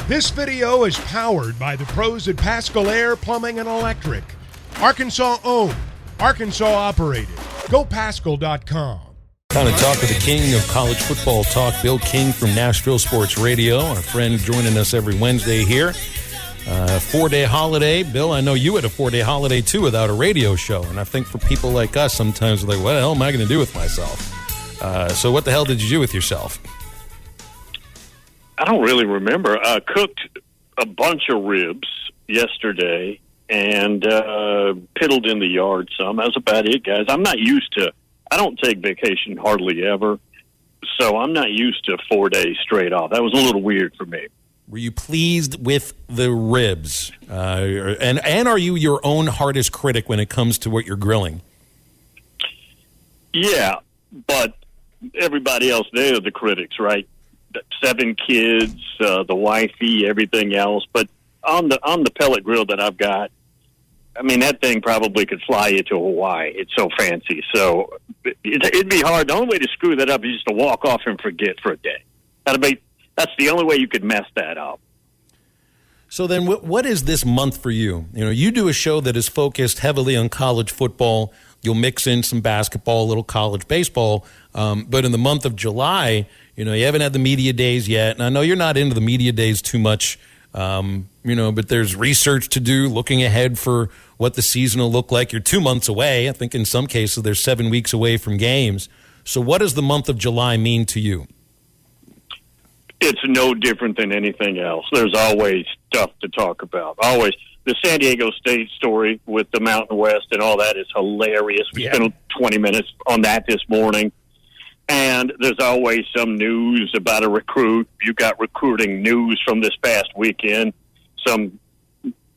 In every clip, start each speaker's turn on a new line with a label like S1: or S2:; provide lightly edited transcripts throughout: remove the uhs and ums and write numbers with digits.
S1: This video is powered by the pros at Pascal Air Plumbing and Electric. Arkansas owned, Arkansas operated. GoPascal.com.
S2: Time to talk with the king of college football talk, Bill King from Nashville Sports Radio, our friend joining us every Wednesday here. 4-day holiday. Bill, I know you had a 4-day holiday too without a radio show, and I think for people like us, sometimes we're like, what the hell am I going to do with myself? So what the hell did you do with yourself?
S3: I don't really remember. I cooked a bunch of ribs yesterday and piddled in the yard some. That was about it, guys. I don't take vacation hardly ever, so I'm not used to 4 days straight off. That was a little weird for me.
S2: Were you pleased with the ribs? And are you your own hardest critic when it comes to what you're grilling?
S3: Yeah, but everybody else, they are the critics, right? 7 kids, the wifey, everything else. But on the pellet grill that I've got, I mean, that thing probably could fly you to Hawaii. It's so fancy. So it'd be hard. The only way to screw that up is just to walk off and forget for a day. That's the only way you could mess that up.
S2: So then what is this month for you? You know, you do a show that is focused heavily on college football. You'll mix in some basketball, a little college baseball. But in the month of July, you know, you haven't had the media days yet. And I know you're not into the media days too much, but there's research to do, looking ahead for what the season will look like. You're 2 months away. I think in some cases they're 7 weeks away from games. So what does the month of July mean to you?
S3: It's no different than anything else. There's always stuff to talk about. Always. The San Diego State story with the Mountain West and all that is hilarious. We spent 20 minutes on that this morning. And there's always some news about a recruit. You got recruiting news from this past weekend. Some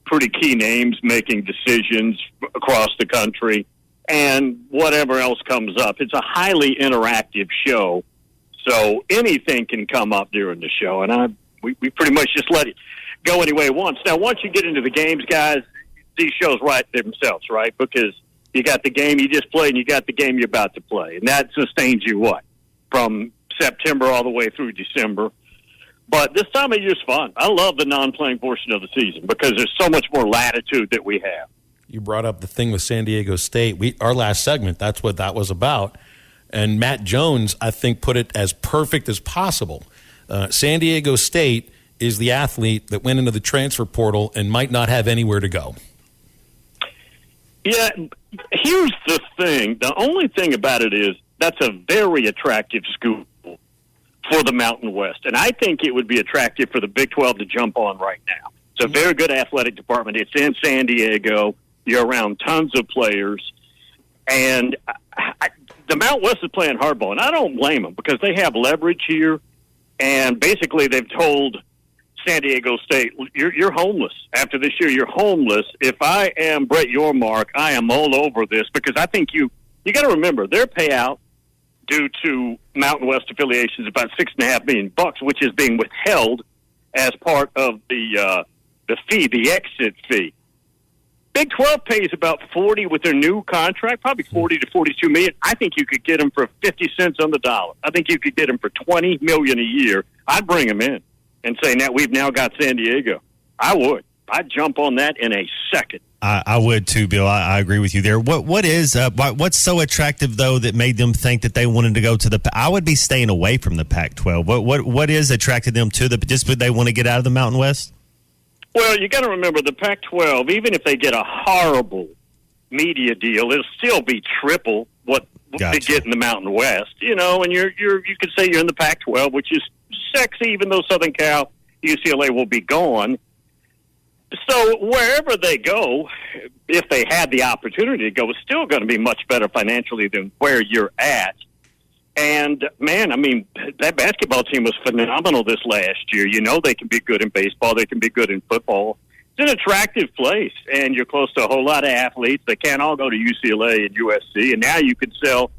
S3: pretty key names making decisions across the country. And whatever else comes up. It's a highly interactive show. So anything can come up during the show. And we pretty much just let it go any way it wants. Now, once you get into the games, guys, these shows write themselves, right? Because you got the game you just played and you got the game you're about to play. And that sustains you, from September all the way through December. But this time of year is fun. I love the non-playing portion of the season because there's so much more latitude that we have.
S2: You brought up the thing with San Diego State. Our last segment, that's what that was about. And Matt Jones, I think, put it as perfect as possible. San Diego State is the athlete that went into the transfer portal and might not have anywhere to go.
S3: Yeah, here's the thing. The only thing about it is that's a very attractive school for the Mountain West. And I think it would be attractive for the Big 12 to jump on right now. It's a very good athletic department. It's in San Diego. You're around tons of players. And the Mountain West is playing hardball, and I don't blame them because they have leverage here. And basically they've told San Diego State, you're homeless. After this year, you're homeless. If I am Brett Yormark, I am all over this because I think you got to remember their payout due to Mountain West affiliations is about $6.5 million, which is being withheld as part of the fee, the exit fee. Big 12 pays about 40 with their new contract, probably 40 to 42 million. I think you could get them for 50 cents on the dollar. I think you could get them for 20 million a year. I'd bring them in and say, now we've now got San Diego. I would. I'd jump on that in a second.
S4: I would too, Bill. I agree with you there. What's so attractive though that made them think that they wanted to go to the? I would be staying away from the Pac-12. What is attracted them to just they want to get out of the Mountain West?
S3: Well, you got to remember the Pac-12. Even if they get a horrible media deal, it'll still be triple what they get in the Mountain West. You know, and you could say you're in the Pac-12, which is sexy, even though Southern Cal, UCLA will be gone. So wherever they go, if they had the opportunity to go, it's still going to be much better financially than where you're at. And, man, I mean, that basketball team was phenomenal this last year. You know they can be good in baseball. They can be good in football. It's an attractive place, and you're close to a whole lot of athletes. They can't all go to UCLA and USC, and now you could sell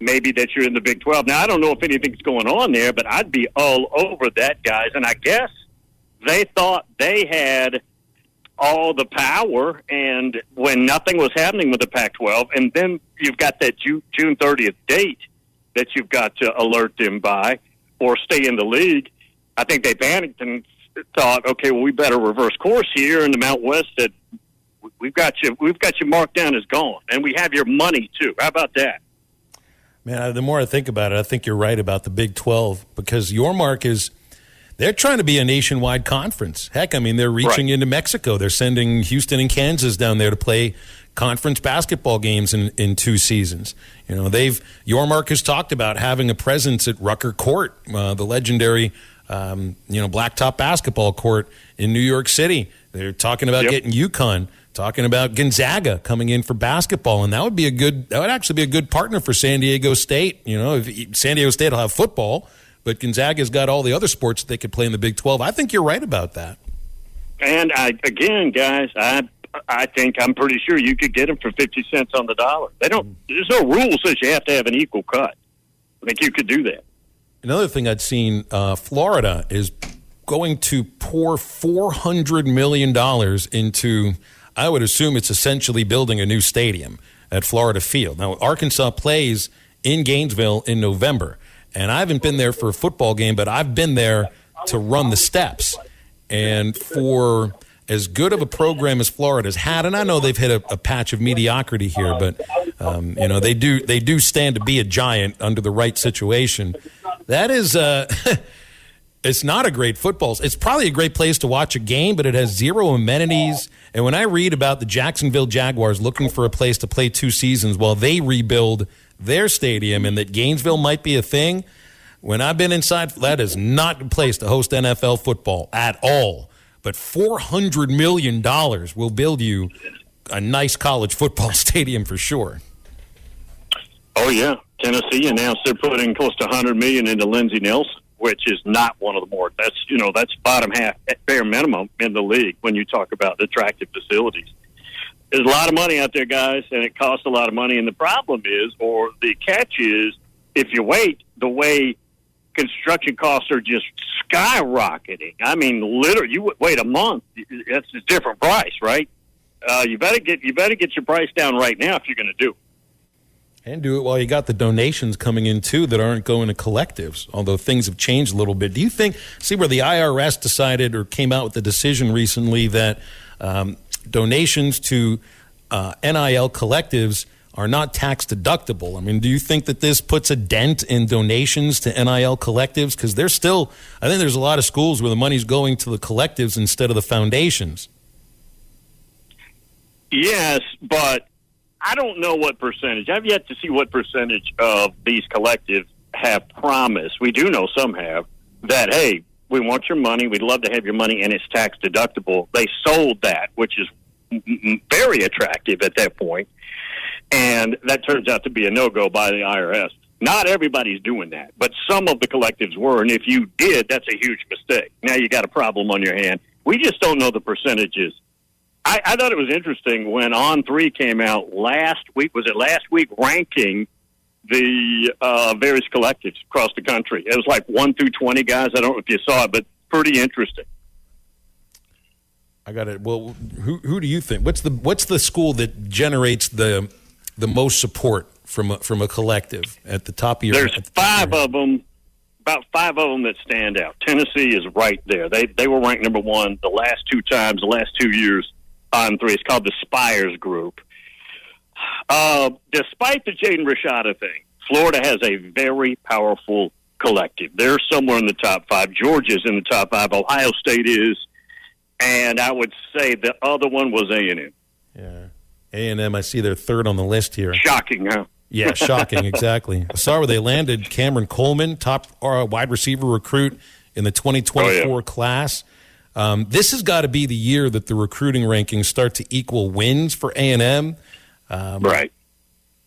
S3: maybe that you're in the Big 12. Now, I don't know if anything's going on there, but I'd be all over that, guys. And I guess they thought they had all the power, and when nothing was happening with the Pac-12, and then you've got that June 30th date that you've got to alert them by or stay in the league, I think they panicked and thought, okay, well, we better reverse course here, and the Mountain West said, we've got you marked down as gone, and we have your money too. How about that?
S2: Man, the more I think about it, I think you're right about the Big 12, because your mark is they're trying to be a nationwide conference. Heck, I mean, they're reaching into Mexico. They're sending Houston and Kansas down there to play conference basketball games in 2 seasons. You know, your mark has talked about having a presence at Rucker Court, the legendary blacktop basketball court in New York City. They're talking about getting UConn, talking about Gonzaga coming in for basketball, and that would actually be a good partner for San Diego State. You know, if San Diego State will have football, but Gonzaga's got all the other sports that they could play in the Big 12. I think you're right about that. And
S3: I think I'm pretty sure you could get them for 50 cents on the dollar. There's no rule says you have to have an equal cut. I think you could do that.
S2: Another thing I'd seen, Florida is going to pour $400 million into, I would assume it's essentially building a new stadium at Florida Field. Now, Arkansas plays in Gainesville in November, and I haven't been there for a football game, but I've been there to run the steps. And for as good of a program as Florida's had, and I know they've hit a patch of mediocrity here, but they do stand to be a giant under the right situation. That is, it's not a great football. It's probably a great place to watch a game, but it has zero amenities. And when I read about the Jacksonville Jaguars looking for a place to play 2 seasons while they rebuild their stadium, and that Gainesville might be a thing, when I've been inside, that is not a place to host NFL football at all. But $400 million will build you a nice college football stadium for sure.
S3: Oh, yeah. Tennessee announced they're putting close to $100 million into Lindsey Nelson, which is not one of the more, that's bottom half at bare minimum in the league when you talk about attractive facilities. There's a lot of money out there, guys, and it costs a lot of money. And the problem is, or the catch is, if you wait, the way construction costs are just skyrocketing. I mean, literally, you wait a month, that's a different price, right? You better get your price down right now if you're going to do it.
S2: And do it while you got the donations coming in, too, that aren't going to collectives, although things have changed a little bit. Do you think, where the IRS decided or came out with the decision recently that donations to NIL collectives are not tax deductible? I mean, do you think that this puts a dent in donations to NIL collectives? Because I think there's a lot of schools where the money's going to the collectives instead of the foundations.
S3: Yes, but I don't know what percentage. I've yet to see what percentage of these collectives have promised. We do know some have that, hey, we want your money. We'd love to have your money, and it's tax deductible. They sold that, which is very attractive at that point. And that turns out to be a no-go by the IRS. Not everybody's doing that, but some of the collectives were. And if you did, that's a huge mistake. Now you got a problem on your hand. We just don't know the percentages. I thought it was interesting when On3 came out last week, ranking the various collectives across the country. It was like 1 through 20, guys. I don't know if you saw it, but pretty interesting.
S2: I got it. Well, who do you think? What's the school that generates the most support from a collective at the top of your?
S3: There's 5 of them. About 5 of them that stand out. Tennessee is right there. They were ranked number 1 the last 2 years on 3. It's called the Spires Group. Despite the Jaden Rashada thing, Florida has a very powerful collective. They're somewhere in the top 5. Georgia's in the top 5. Ohio State is. And I would say the other one was A&M.
S2: Yeah. A&M, I see they're 3rd on the list here.
S3: Shocking, huh?
S2: Yeah, shocking, exactly. I saw where they landed Cameron Coleman, top wide receiver recruit in the 2024 class. This has got to be the year that the recruiting rankings start to equal wins for A&M.
S3: Right.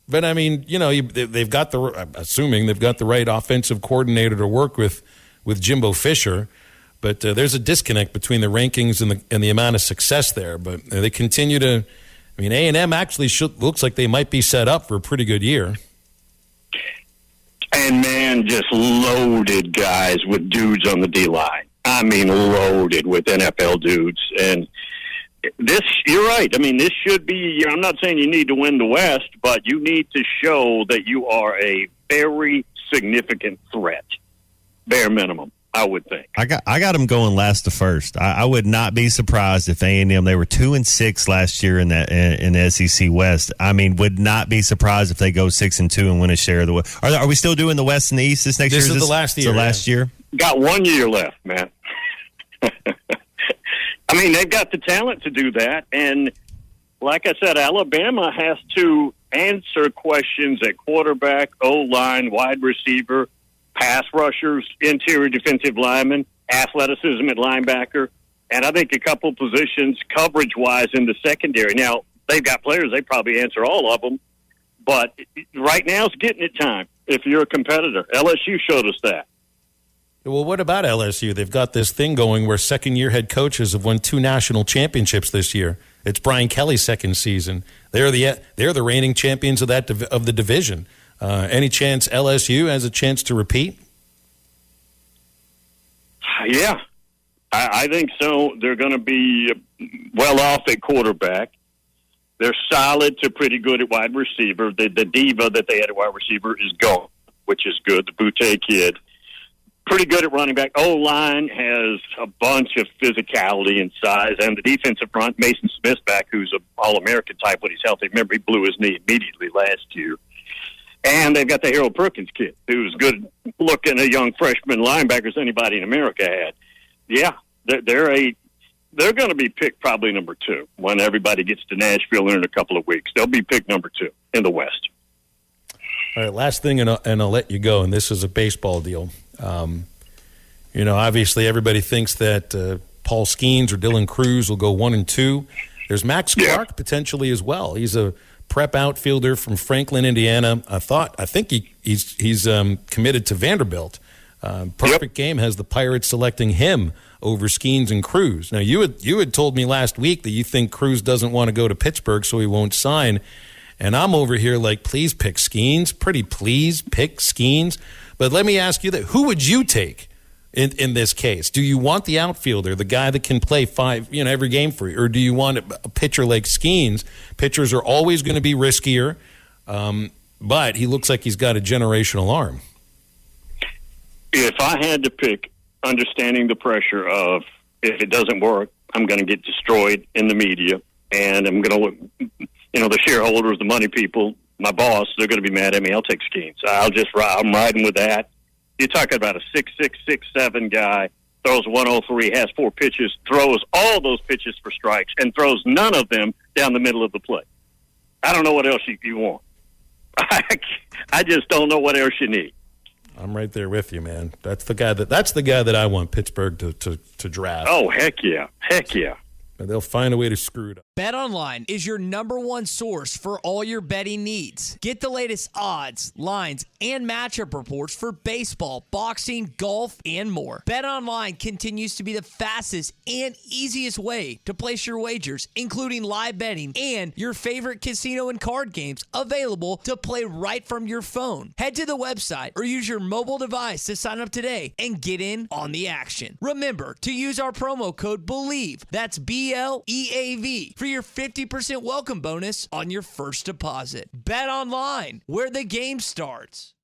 S2: But, I mean, they've got assuming they've got the right offensive coordinator to work with Jimbo Fisher. But there's a disconnect between the rankings and the amount of success there. But they continue to – I mean, A&M actually looks like they might be set up for a pretty good year.
S3: And, man, just loaded guys with dudes on the D-line. I mean, loaded with NFL dudes. And you're right. I mean, this should be – I'm not saying you need to win the West, but you need to show that you are a very significant threat, bare minimum. I would think.
S4: I got them going last to first. I would not be surprised if A&M, they were 2-6 last year in the SEC West. I mean, would not be surprised if they go 6-2 and win a share of the West. Are we still doing the West and the East this next year?
S2: This is the last year.
S4: The last year.
S3: Got 1 year left, man. I mean, they've got the talent to do that, and like I said, Alabama has to answer questions at quarterback, O-line, wide receiver, pass rushers, interior defensive linemen, athleticism at linebacker, and I think a couple positions coverage-wise in the secondary. Now, they've got players, they probably answer all of them, but right now it's getting it time if you're a competitor. LSU showed us that.
S2: Well, what about LSU? They've got this thing going where second-year head coaches have won 2 national championships this year. It's Brian Kelly's second season. They're the reigning champions of the division. Any chance LSU has a chance to repeat?
S3: Yeah, I think so. They're going to be well off at quarterback. They're solid to pretty good at wide receiver. The diva that they had at wide receiver is gone, which is good. The Butte kid. Pretty good at running back. O-line has a bunch of physicality and size. And the defensive front, Mason Smith's back, who's an All-American type when he's healthy. Remember, he blew his knee immediately last year. And they've got the Harold Perkins kid, who's good looking a young freshman linebacker as anybody in America had. Yeah, they're going to be picked probably number 2 when everybody gets to Nashville in a couple of weeks. They'll be picked number 2 in the West.
S2: All right, last thing, and I'll let you go, and this is a baseball deal. Obviously everybody thinks that Paul Skeens or Dylan Cruz will go 1-2. There's Max Clark potentially as well. He's a prep outfielder from Franklin, Indiana. I think he's committed to Vanderbilt. Perfect Game has the Pirates selecting him over Skeens and Cruz. Now you had told me last week that you think Cruz doesn't want to go to Pittsburgh, so he won't sign. And I'm over here like, please pick Skeens. Pretty please pick Skeens. But let me ask you that. Who would you take in this case? Do you want the outfielder, the guy that can play 5, every game for you? Or do you want a pitcher like Skeens? Pitchers are always going to be riskier, but he looks like he's got a generational arm.
S3: If I had to pick, understanding the pressure of if it doesn't work, I'm going to get destroyed in the media, and I'm going to the shareholders, the money people, my boss, they're going to be mad at me. I'll take Skeens. I'm riding with that. You're talking about a 6'6", 6'7" guy, throws 103, has 4 pitches, throws all those pitches for strikes, and throws none of them down the middle of the plate. I don't know what else you want. I just don't know what else you need.
S2: I'm right there with you, man. That's the guy that I want Pittsburgh to draft.
S3: Oh, heck yeah. Heck yeah.
S2: They'll find a way to screw it up.
S5: BetOnline is your #1 source for all your betting needs. Get the latest odds, lines, and matchup reports for baseball, boxing, golf, and more. BetOnline continues to be the fastest and easiest way to place your wagers, including live betting and your favorite casino and card games available to play right from your phone. Head to the website or use your mobile device to sign up today and get in on the action. Remember to use our promo code BELIEVE. That's BLEAV for your 50% welcome bonus on your first deposit. Bet online, where the game starts.